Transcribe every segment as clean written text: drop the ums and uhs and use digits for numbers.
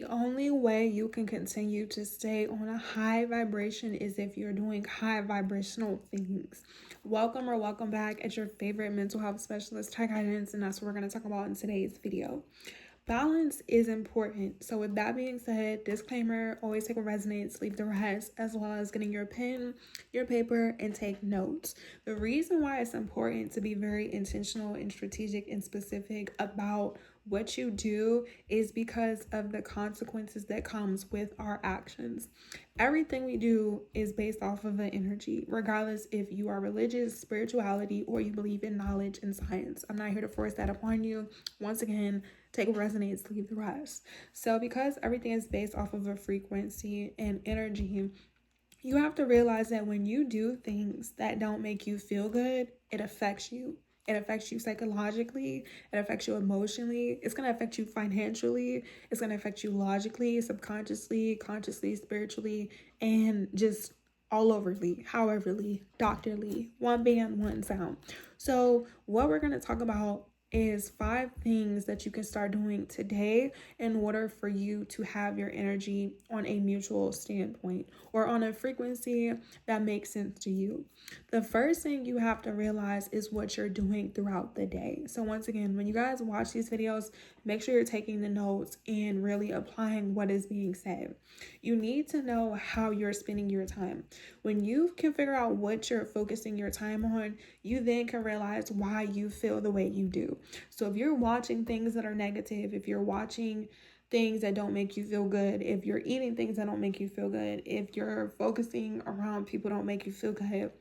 only way you can continue to stay on a high vibration is if you're doing high vibrational things. Welcome or welcome back at your favorite mental health specialist, Ty Guidance, and that's what we're going to talk about in today's video. Balance is important. So with that being said, disclaimer, always take what resonates, leave the rest, as well as getting your pen, your paper, and take notes. The reason why it's important to be very intentional and strategic and specific about what you do is because of the consequences that comes with our actions. Everything we do is based off of an energy, regardless if you are religious, spirituality, or you believe in knowledge and science. I'm not here to force that upon you. Once again, take what resonates, leave the rest. So because everything is based off of a frequency and energy, you have to realize that when you do things that don't make you feel good, it affects you. It affects you psychologically. It affects you emotionally. It's going to affect you financially. It's going to affect you logically, subconsciously, consciously, spiritually, and just all overly, howeverly, doctorly, one band, one sound. So what we're going to talk about is 5 things that you can start doing today in order for you to have your energy on a mutual standpoint or on a frequency that makes sense to you. The first thing you have to realize is what you're doing throughout the day. So once again, when you guys watch these videos, make sure you're taking the notes and really applying what is being said. You need to know how you're spending your time. When you can figure out what you're focusing your time on, you then can realize why you feel the way you do. So if you're watching things that are negative, if you're watching things that don't make you feel good, if you're eating things that don't make you feel good, if you're focusing around people don't make you feel good,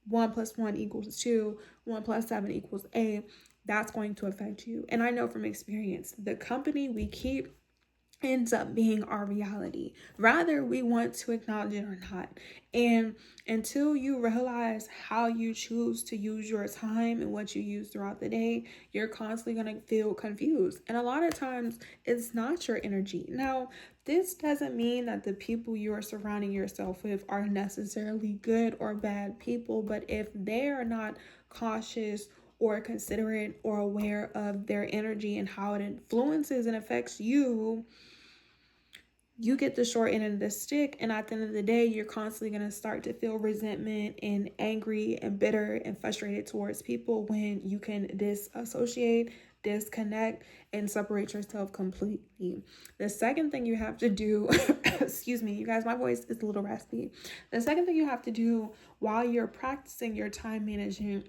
1 + 1 = 2, 1 + 7 = 8, that's going to affect you. And I know from experience, the company we keep ends up being our reality, whether we want to acknowledge it or not. And until you realize how you choose to use your time and what you use throughout the day, you're constantly going to feel confused. And a lot of times it's not your energy. Now, this doesn't mean that the people you are surrounding yourself with are necessarily good or bad people, but if they are not cautious or considerate or aware of their energy and how it influences and affects you, you get the short end of the stick, and at the end of the day, you're constantly going to start to feel resentment and angry and bitter and frustrated towards people when you can disassociate, disconnect, and separate yourself completely. The second thing you have to do, excuse me, you guys, my voice is a little raspy. The second thing you have to do while you're practicing your time management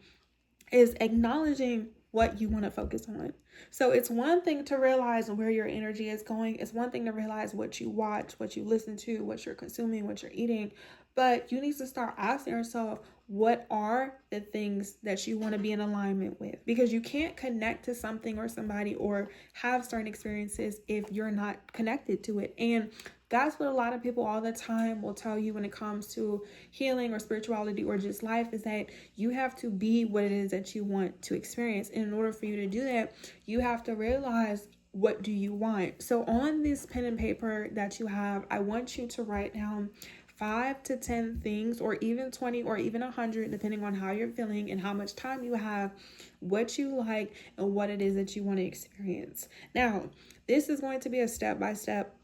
is acknowledging what you want to focus on. So it's one thing to realize where your energy is going. It's one thing to realize what you watch, what you listen to, what you're consuming, what you're eating. But you need to start asking yourself, what are the things that you want to be in alignment with? Because you can't connect to something or somebody or have certain experiences if you're not connected to it. And that's what a lot of people all the time will tell you when it comes to healing or spirituality or just life, is that you have to be what it is that you want to experience. And in order for you to do that, you have to realize, what do you want? So on this pen and paper that you have, I want you to write down 5 to 10 things, or even 20 or even 100, depending on how you're feeling and how much time you have, what you like and what it is that you want to experience. Now, this is going to be a step-by-step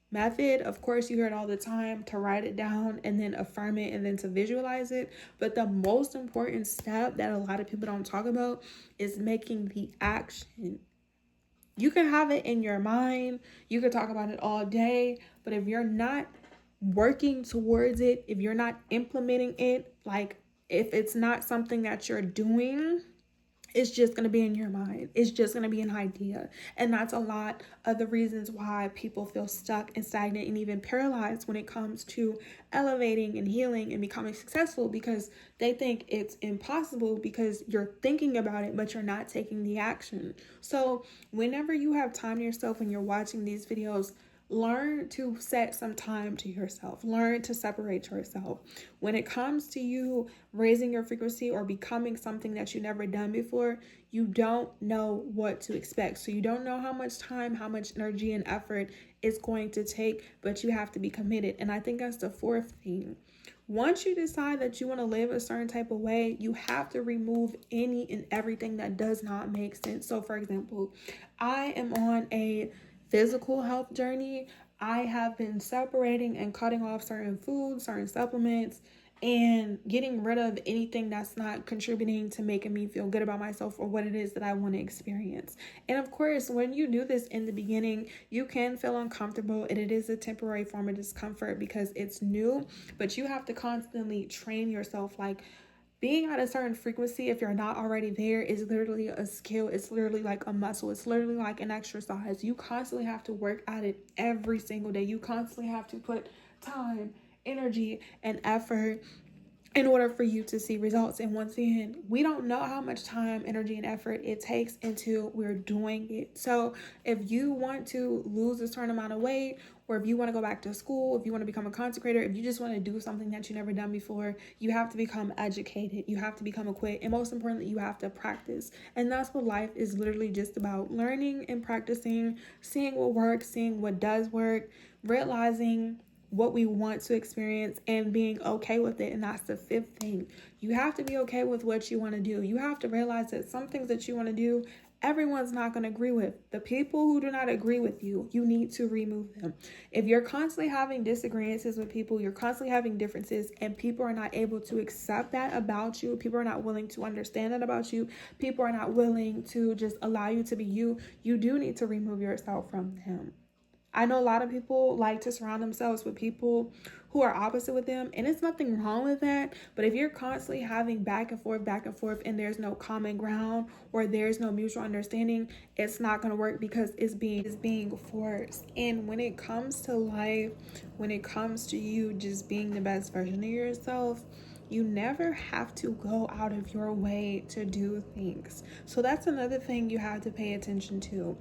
method. Of course, you hear it all the time, to write it down and then affirm it and then to visualize it. But the most important step that a lot of people don't talk about is making the action. You can have it in your mind, you can talk about it all day, but if you're not working towards it, if you're not implementing it, like if it's not something that you're doing, it's just going to be in your mind. It's just going to be an idea. And that's a lot of the reasons why people feel stuck and stagnant and even paralyzed when it comes to elevating and healing and becoming successful, because they think it's impossible because you're thinking about it, but you're not taking the action. So whenever you have time to yourself and you're watching these videos, learn to set some time to yourself. Learn to separate yourself. When it comes to you raising your frequency or becoming something that you've never done before, you don't know what to expect. So you don't know how much time, how much energy and effort it's going to take, but you have to be committed. And I think that's the fourth thing. Once you decide that you want to live a certain type of way, you have to remove any and everything that does not make sense. So for example, I am on a physical health journey, I have been separating and cutting off certain foods, certain supplements, and getting rid of anything that's not contributing to making me feel good about myself or what it is that I want to experience. And of course, when you do this in the beginning, you can feel uncomfortable and it is a temporary form of discomfort because it's new, but you have to constantly train yourself. Like, being at a certain frequency, if you're not already there, is literally a skill. It's literally like a muscle. It's literally like an exercise. You constantly have to work at it every single day. You constantly have to put time, energy, and effort in order for you to see results. And once again, we don't know how much time, energy, and effort it takes until we're doing it. So if you want to lose a certain amount of weight, or if you want to go back to school, if you want to become a consecrator, if you just want to do something that you've never done before, you have to become educated. You have to become equipped. And most importantly, you have to practice. And that's what life is literally just about: learning and practicing, seeing what works, seeing what does work, realizing what we want to experience, and being okay with it. And that's the fifth thing. You have to be okay with what you want to do. You have to realize that some things that you want to do, everyone's not going to agree with. The people who do not agree with you, you need to remove them. If you're constantly having disagreements with people, you're constantly having differences, and people are not able to accept that about you, people are not willing to understand that about you, people are not willing to just allow you to be you, you do need to remove yourself from them. I know a lot of people like to surround themselves with people who are opposite with them, and it's nothing wrong with that. But if you're constantly having back and forth, and there's no common ground or there's no mutual understanding, it's not going to work because it's being forced. And when it comes to life, when it comes to you just being the best version of yourself, you never have to go out of your way to do things. So that's another thing you have to pay attention to.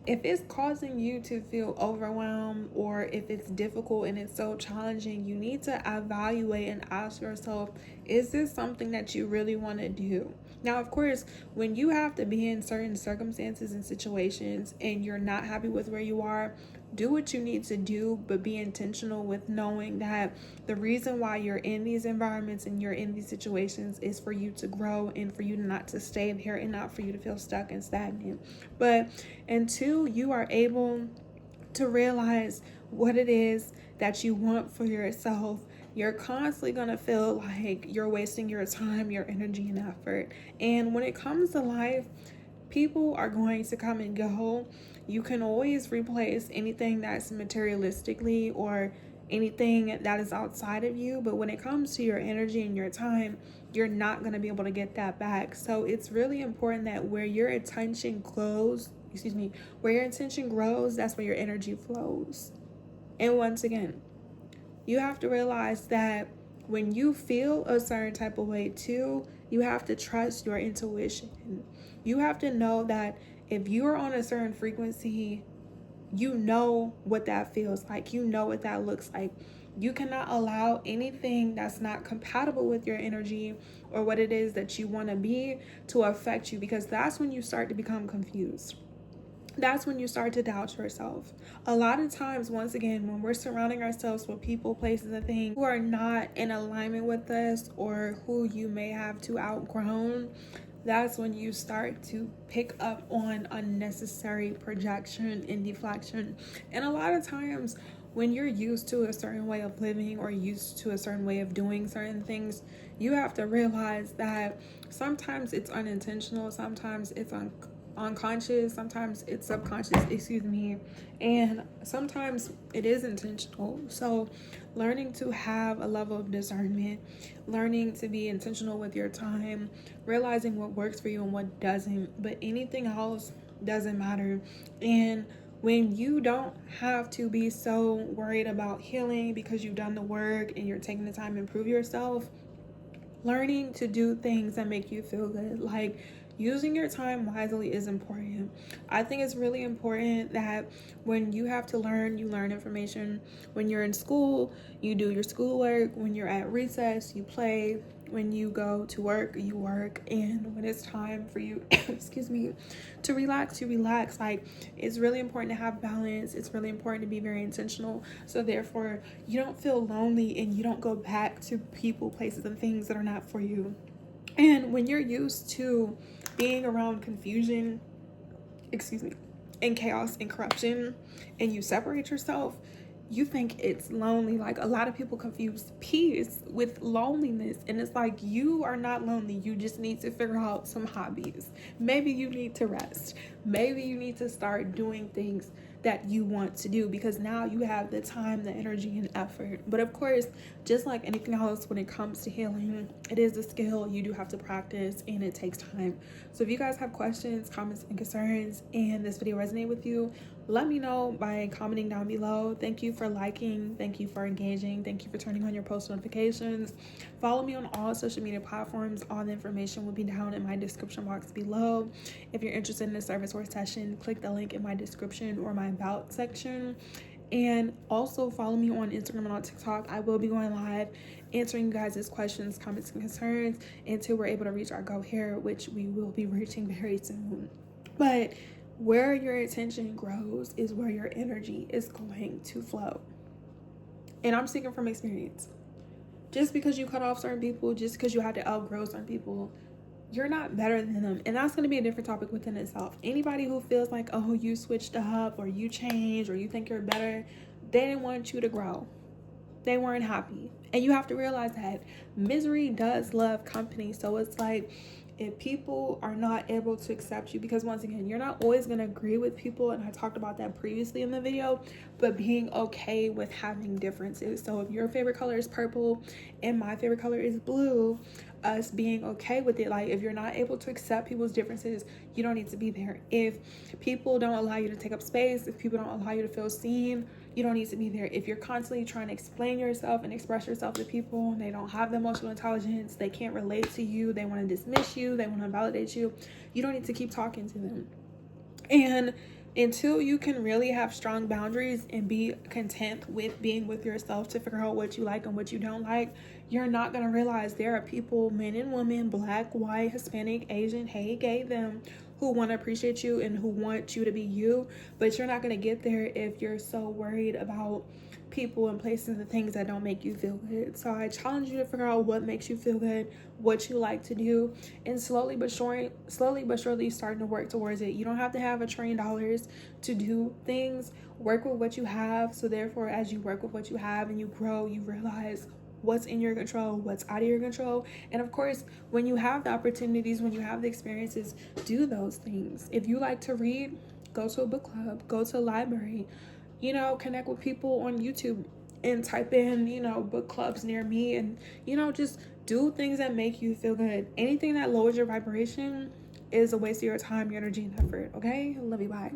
If it's causing you to feel overwhelmed, or if it's difficult and it's so challenging, you need to evaluate and ask yourself, is this something that you really want to do? Now, of course, when you have to be in certain circumstances and situations and you're not happy with where you are, do what you need to do, but be intentional with knowing that the reason why you're in these environments and you're in these situations is for you to grow and for you not to stay there and not for you to feel stuck and stagnant. But until you are able to realize what it is that you want for yourself, you're constantly going to feel like you're wasting your time, your energy, and effort. And when it comes to life, people are going to come and go. You can always replace anything that's materialistically or anything that is outside of you, but when it comes to your energy and your time, you're not going to be able to get that back. So it's really important that where your attention grows, where your attention grows, that's where your energy flows. And once again, you have to realize that when you feel a certain type of way too, you have to trust your intuition. You have to know that if you are on a certain frequency, you know what that feels like. You know what that looks like. You cannot allow anything that's not compatible with your energy or what it is that you want to be to affect you, because that's when you start to become confused. That's when you start to doubt yourself. A lot of times, once again, when we're surrounding ourselves with people, places, and things who are not in alignment with us or who you may have to outgrown, that's when you start to pick up on unnecessary projection and deflection. And a lot of times, when you're used to a certain way of living or used to a certain way of doing certain things, you have to realize that sometimes it's unintentional, sometimes it's unconscious, sometimes it's subconscious, and sometimes it is intentional. So learning to have a level of discernment, learning to be intentional with your time, realizing what works for you and what doesn't, but anything else doesn't matter. And when you don't have to be so worried about healing because you've done the work and you're taking the time to improve yourself, learning to do things that make you feel good, like using your time wisely, is important. I think it's really important that when you have to learn, you learn information. When you're in school, you do your schoolwork. When you're at recess, you play. When you go to work, you work. And when it's time for you to relax, you relax. Like, it's really important to have balance. It's really important to be very intentional, so therefore you don't feel lonely and you don't go back to people, places, and things that are not for you. And when you're used to being around confusion, and chaos and corruption, and you separate yourself, you think it's lonely. Like, a lot of people confuse peace with loneliness, and it's like, you are not lonely. You just need to figure out some hobbies. Maybe you need to rest. Maybe you need to start doing things that you want to do, because now you have the time, the energy, and effort. But of course, just like anything else, when it comes to healing, it is a skill. You do have to practice, and it takes time. So if you guys have questions, comments, and concerns, and this video resonated with you, let me know by commenting down below. Thank you for liking. Thank you for engaging. Thank you for turning on your post notifications. Follow me on all social media platforms. All the information will be down in my description box below. If you're interested in a service or session, click the link in my description or my about section. And also follow me on Instagram and on TikTok. I will be going live answering you guys' questions, comments, and concerns until we're able to reach our goal here, which we will be reaching very soon. But where your attention grows is where your energy is going to flow. And I'm speaking from experience. Just because you cut off certain people, just because you had to outgrow certain people, you're not better than them. And that's going to be a different topic within itself. Anybody who feels like, oh, you switched up or you changed or you think you're better, they didn't want you to grow. They weren't happy. And you have to realize that misery does love company. So it's like, if people are not able to accept you, because once again, you're not always going to agree with people, and I talked about that previously in the video, but being okay with having differences. So if your favorite color is purple and my favorite color is blue, us being okay with it. Like, if you're not able to accept people's differences, you don't need to be there. If people don't allow you to take up space, if people don't allow you to feel seen, you don't need to be there. If you're constantly trying to explain yourself and express yourself to people and they don't have the emotional intelligence, they can't relate to you, they want to dismiss you, they want to invalidate you, you don't need to keep talking to them. And until you can really have strong boundaries and be content with being with yourself to figure out what you like and what you don't like, you're not going to realize there are people, men and women, black, white, Hispanic, Asian, hey, gay, them, who want to appreciate you and who want you to be you. But you're not going to get there if you're so worried about people and places and things that don't make you feel good. So I challenge you to figure out what makes you feel good, what you like to do, and slowly but surely starting to work towards it. You don't have to have $1 trillion to do things. Work with what you have. So therefore, as you work with what you have and you grow, you realize what's in your control, what's out of your control. And of course, when you have the opportunities, when you have the experiences, do those things. If you like to read, go to a book club, go to a library, connect with people on YouTube and type in, book clubs near me, and, just do things that make you feel good. Anything that lowers your vibration is a waste of your time, your energy, and effort. Okay? Love you. Bye.